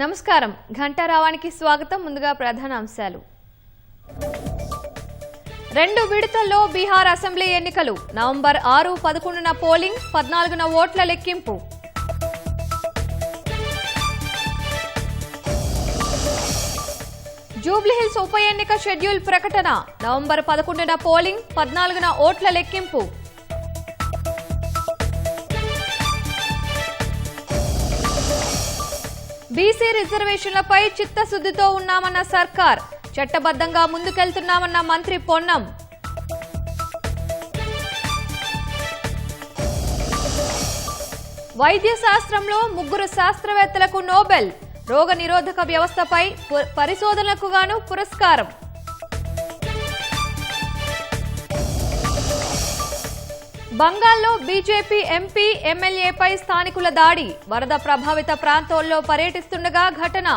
నమస్కారం ఘంటారావానికి స్వాగతం ముందుగా ప్రధాన అంశాలు రెండు విడతల్లో బీహార్ అసెంబ్లీ ఎన్నికలు నవంబర్ 6, 11న పోలింగ్ 14న ఓట్ల లెక్కింపు జూబ్లీహిల్స్ ఉప ఎన్నిక షెడ్యూల్ ప్రకటన నవంబర్ 11న పోలింగ్ 14న ఓట్ల లెక్కింపు బీసీ రిజర్వేషన్లపై చిత్తశుద్ధితో ఉన్నామన్న సర్కార్ చట్టబద్ధంగా ముందుకెళ్తున్నామన్న మంత్రి పొన్నం వైద్య శాస్త్రంలో 3 శాస్త్రవేత్తలకు నోబెల్ రోగ నిరోధక వ్యవస్థపై పరిశోధనలకు గాను పురస్కారం బంగాల్లో బీజేపీ ఎంపీ ఎమ్మెల్యేపై స్థానికుల దాడి వరద ప్రభావిత ప్రాంతాల్లో పర్యటిస్తుండగా ఘటన